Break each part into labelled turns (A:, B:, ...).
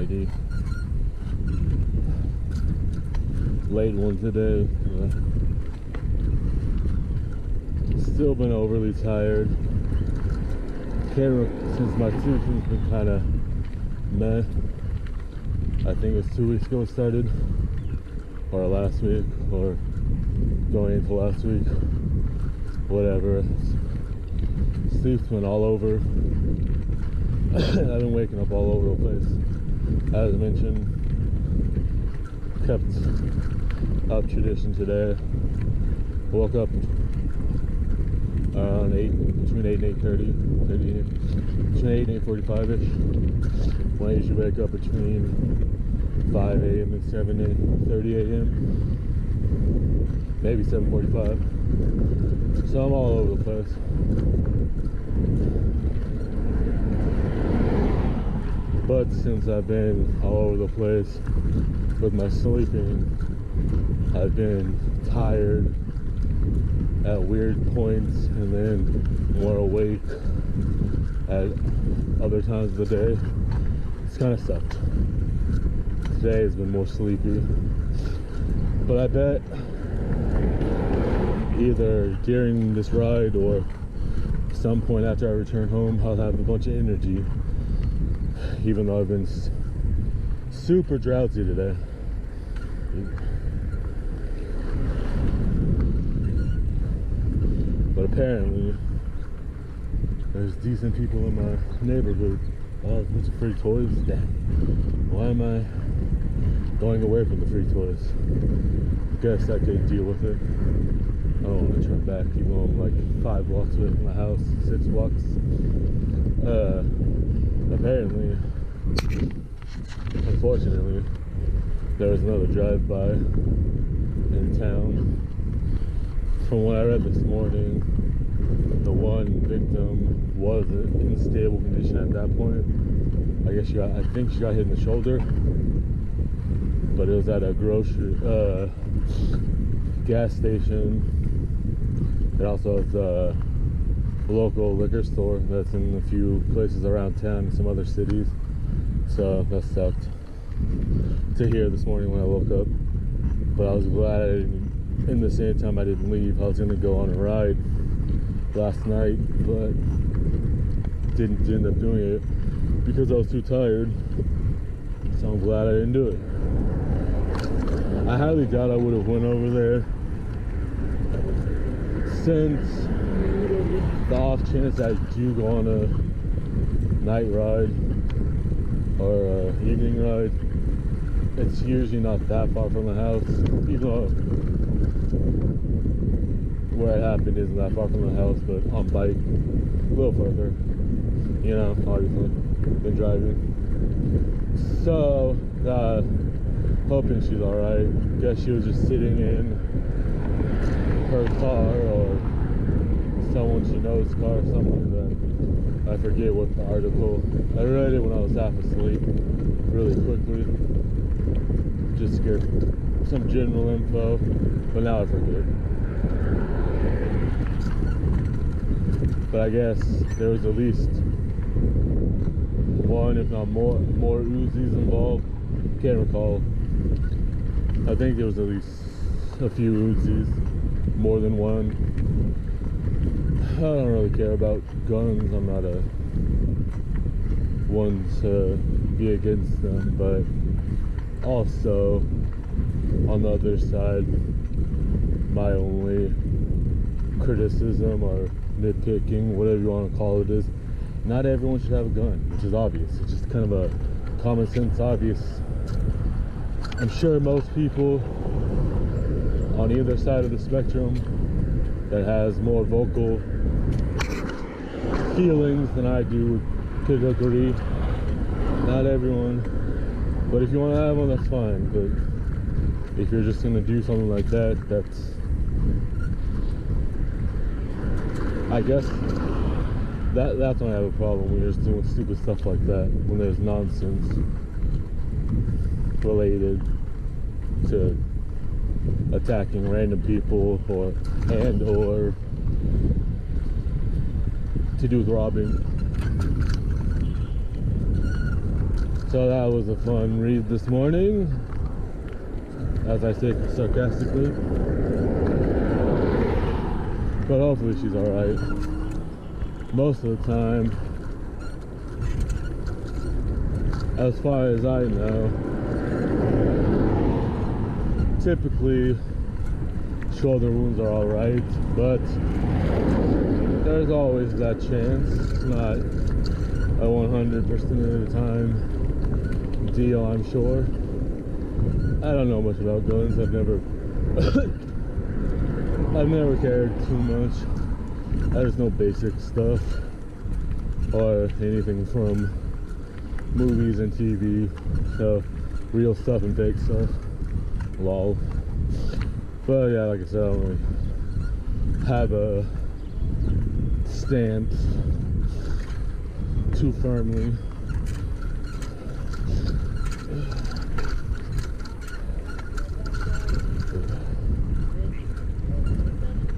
A: already. Late one today. Still been overly tired. Since my season's been kind of meh. I think it was 2 weeks ago it started, or last week, or going into last week, whatever. Sleep's been all over. I've been waking up all over the place. As I mentioned, kept up tradition today. Woke up around between 8 and 8:30, between 8 and 8:45-ish. When I usually wake up between 5 a.m. and 7:30 a.m. Maybe 7:45. So I'm all over the place. But since I've been all over the place with my sleeping, I've been tired at weird points and then more awake at other times of the day. It's kind of sucked. Today has been more sleepy, but I bet either during this ride or some point after I return home, I'll have a bunch of energy, even though I've been super drowsy today. But apparently there's decent people in my neighborhood. Oh, a bunch of free toys. Dang. Why am I going away from the free toys? Guess I could deal with it. I don't want to turn back, even though I'm like 5 blocks away from my house, 6 blocks. Apparently, unfortunately, there was another drive-by in town. From what I read this morning, the one victim wasn't in stable condition at that point. I think she got hit in the shoulder, but it was at a gas station. It also has a local liquor store that's in a few places around town in some other cities. So that sucked to hear this morning when I woke up. But I was glad I didn't. In the same time I didn't leave. I was gonna go on a ride last night, but didn't end up doing it because I was too tired. So I'm glad I didn't do it. I highly doubt I would have went over there, since the off chance I do go on a night ride or a evening ride. It's usually not that far from the house, even though where it happened isn't that far from the house, but on bike, a little further, you know, obviously, been driving. So, hoping she's alright. Guess she was just sitting in her car, or someone she knows' car, something like that. I forget what the article, I read it when I was half asleep, really quickly, just to get some general info, but now I forget. But I guess there was at least one, if not more Uzis involved. Can't recall. I think there was at least a few Uzis, more than one. I don't really care about guns. I'm not one to be against them, but also on the other side, my only criticism or nitpicking, whatever you want to call it, is not everyone should have a gun, which is obvious. It's just kind of a common sense obvious. I'm sure most people on either side of the spectrum that has more vocal feelings than I do could agree. Not everyone, but if you want to have one, that's fine. But if you're just gonna do something like that, that's, I guess that's when I have a problem, when you're just doing stupid stuff like that, when there's nonsense related to attacking random people or to do with robbing. So that was a fun read this morning, as I say sarcastically. But hopefully she's alright. Most of the time, as far as I know, typically shoulder wounds are alright, but there's always that chance. It's not a 100% of the time deal, I'm sure. I don't know much about guns. I've never cared too much. I just know basic stuff or anything from movies and TV. So real stuff and fake stuff. Lol. But yeah, like I said, I don't really have a stance too firmly.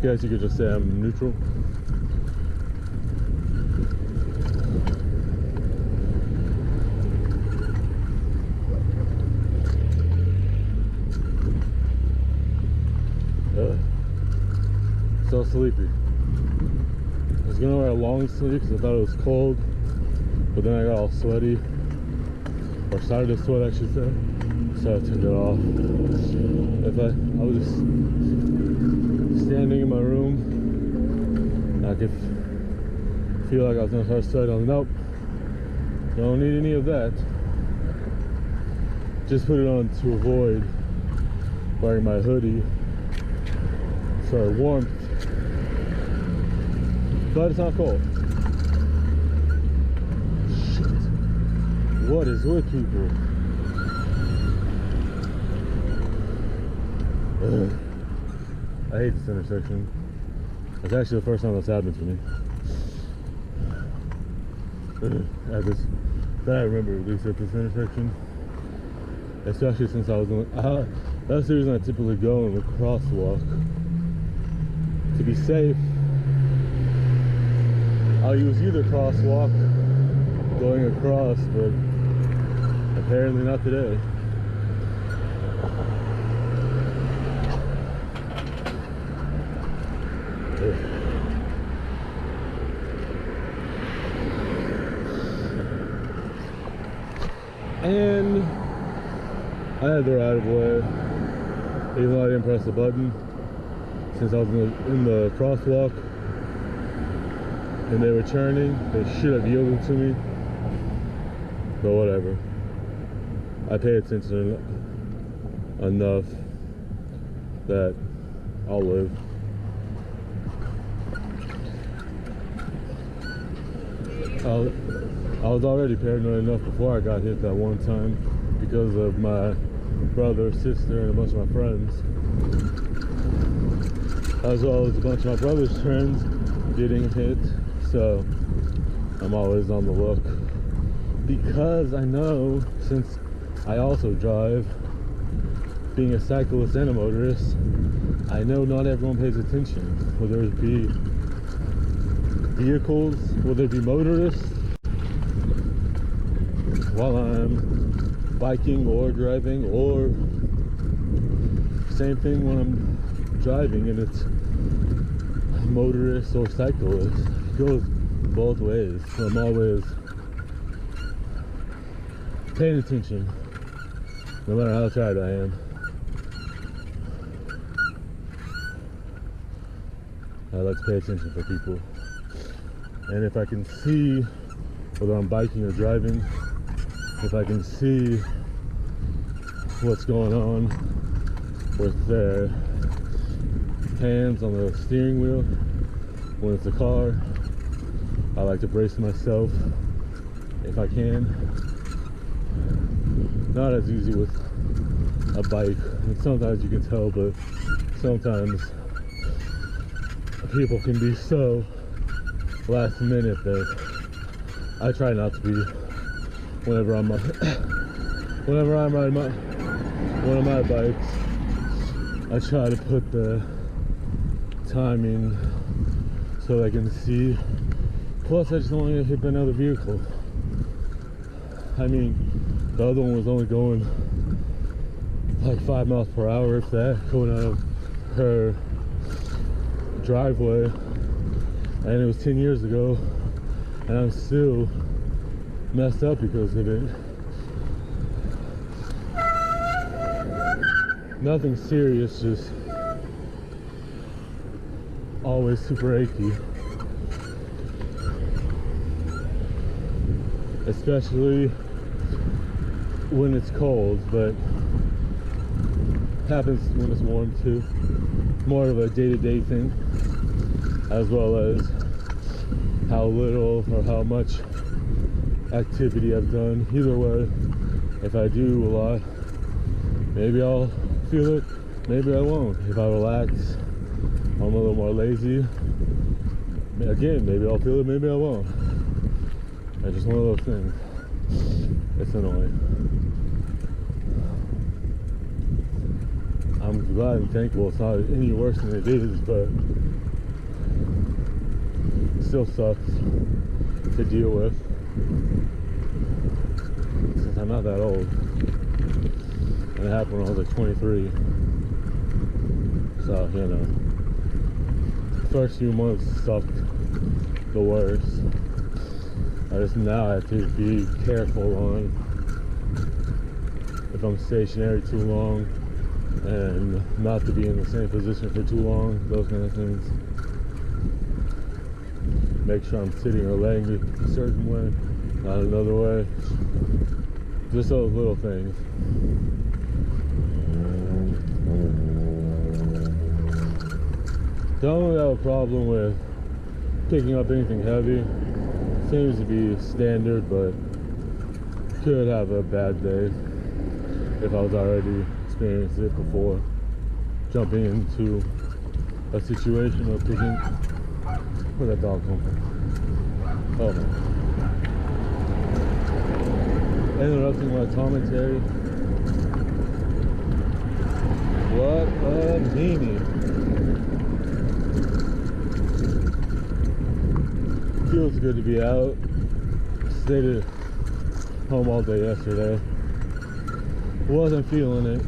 A: Guess you could just say I'm neutral. So sleepy. I was gonna wear a long sleeve because I thought it was cold, but then I got all sweaty, or started to sweat I should say, so I took it off. I was just standing in my room, I could feel like I was gonna start sweating. I was like, nope, don't need any of that. Just put it on to avoid wearing my hoodie for warmth. But it's not cold. Shit. What is with people? Ugh. I hate this intersection. It's actually the first time that's happened to me. That I remember, at least at this intersection. Especially since I was doing. That's the reason I typically go in the crosswalk. To be safe, I'll use either crosswalk going across, but apparently not today. And I had the right of way, even though I didn't press the button, since I was in the crosswalk and they were turning. They should have yielded to me, but whatever. I pay attention enough that I'll live. I was already paranoid enough before I got hit that one time because of my brother, sister, and a bunch of my friends, as well as a bunch of my brother's friends getting hit. So I'm always on the look, because I know, since I also drive, being a cyclist and a motorist, I know not everyone pays attention, whether it be vehicles, whether it be motorists, while I'm biking or driving, or same thing when I'm driving and it's motorist or cyclist. It goes both ways. So I'm always paying attention, no matter how tired I am. I like to pay attention for people. And if I can see, whether I'm biking or driving, if I can see what's going on with their hands on the steering wheel when it's a car, I like to brace myself if I can. Not as easy with a bike, and sometimes you can tell, but sometimes people can be so last minute that I try not to be. Whenever I'm riding one of my bikes, I try to put the timing so I can see. Plus, I just don't want to get hit by another vehicle. I mean, the other one was only going like 5 miles per hour, if that, going out of her driveway, and it was 10 years ago, and I'm still messed up because of it. Nothing serious, just always super achy, especially when it's cold, but happens when it's warm too. More of a day-to-day thing, as well as how little or how much activity I've done. Either way, if I do a lot, maybe I'll feel it, maybe I won't. If I relax, I'm a little more lazy, again, maybe I'll feel it, maybe I won't. It's just one of those things. It's annoying. I'm glad and thankful it's not any worse than it is, but it still sucks to deal with, since I'm not that old. And it happened when I was like 23. So, you know, first few months sucked the worst. I just now have to be careful on if I'm stationary too long and not to be in the same position for too long, those kind of things. Make sure I'm sitting or laying a certain way, not another way. Just those little things. Don't have a problem with picking up anything heavy. Seems to be standard, but could have a bad day if I was already experienced it before jumping into a situation or picking. Where'd that dog come from? Oh man. Interrupting my commentary. What a meanie. Feels good to be out. Stayed at home all day yesterday. Wasn't feeling it.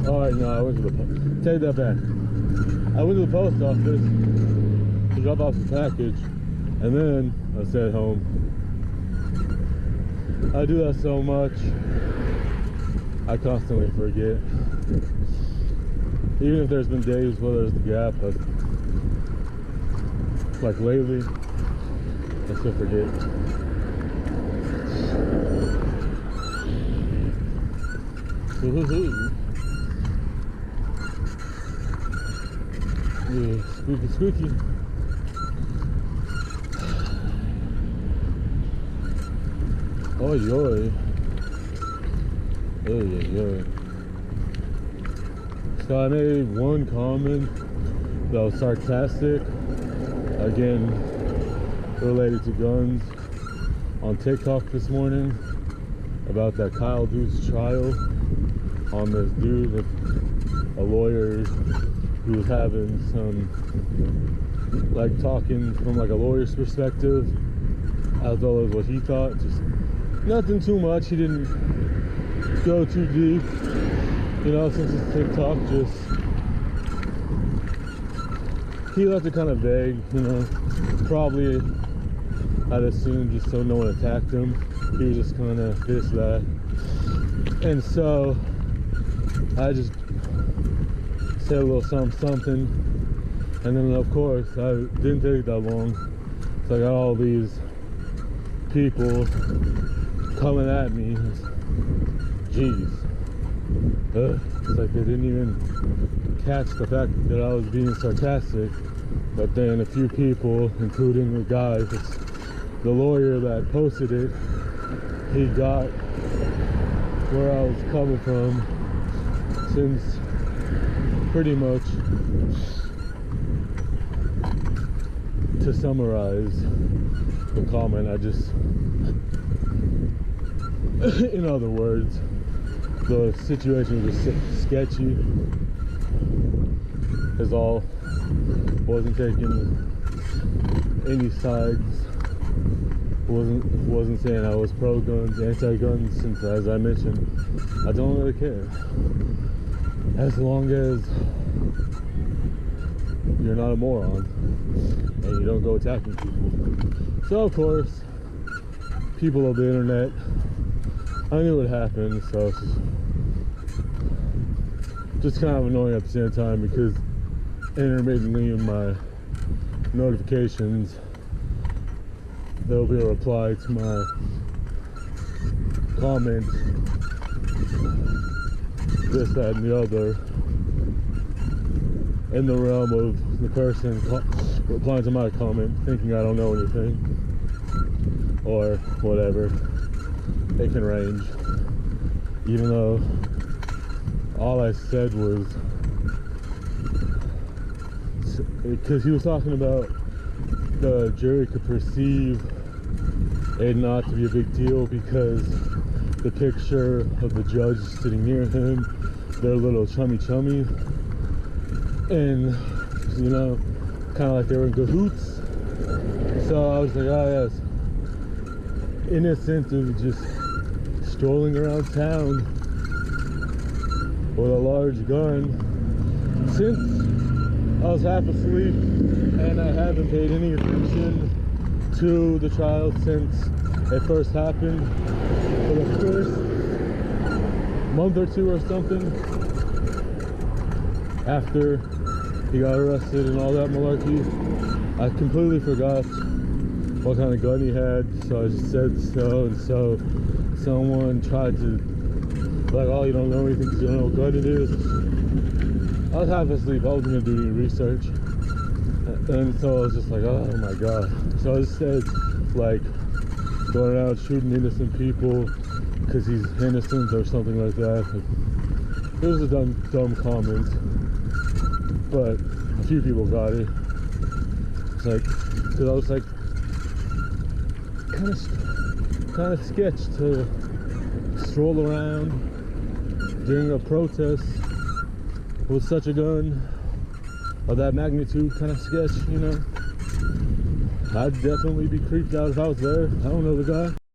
A: Alright, no, I went to the take that back. I went to the post office to drop off the package, and then I stayed home. I do that so much. I constantly forget. Even if there's been days where there's the gap, but like lately, I still forget. Yeah, squeaky squeaky. Oi, oi. So I made one comment that was sarcastic, again related to guns, on TikTok this morning about that Kyle dude's trial on this dude, a lawyer who was having some, like, talking from like a lawyer's perspective as well as what he thought. Just nothing too much. He didn't go too deep, you know, since it's TikTok. Just he left it kind of vague, you know. Probably, I'd assume, just so no one attacked him. He was just kind of this, that, and so I just said a little something, and then of course I didn't take that long, so I got all these people coming at me. Jeez. It's like they didn't even catch the fact that I was being sarcastic. But then a few people, including the guy, the lawyer that posted it, he got where I was coming from, since pretty much, to summarize the comment, I just, in other words, the situation was just sketchy, is all. Wasn't taking any sides. Wasn't saying I was pro guns, anti guns, since, as I mentioned, I don't really care. As long as you're not a moron and you don't go attacking people. So of course, people of the internet, I knew it happened, so it's just kind of annoying at the same time, because intermittently in my notifications there'll be a reply to my comment, this, that, and the other, in the realm of the person replying to my comment thinking I don't know anything, or whatever. It can range, even though all I said was, because he was talking about the jury could perceive it not to be a big deal because the picture of the judge sitting near him, they're a little chummy, and you know, kind of like they were in cahoots. So I was like, oh yes, innocent of just strolling around town with a large gun. Since I was half asleep and I haven't paid any attention to the trial since it first happened, for the first month or two or something, after he got arrested and all that malarkey, I completely forgot what kind of gun he had, so I just said so, and so someone tried to, like, oh, you don't know anything because you don't know what gun it is. I was half asleep, I wasn't going to do any research, and so I was just like, oh my god. So I just said, like, going out shooting innocent people because he's innocent or something like that. It was a dumb comment, but a few people got it. It's like, because I was like, kind of sketch to stroll around during a protest with such a gun of that magnitude, kind of sketch, you know. I'd definitely be creeped out if I was there. I don't know the guy.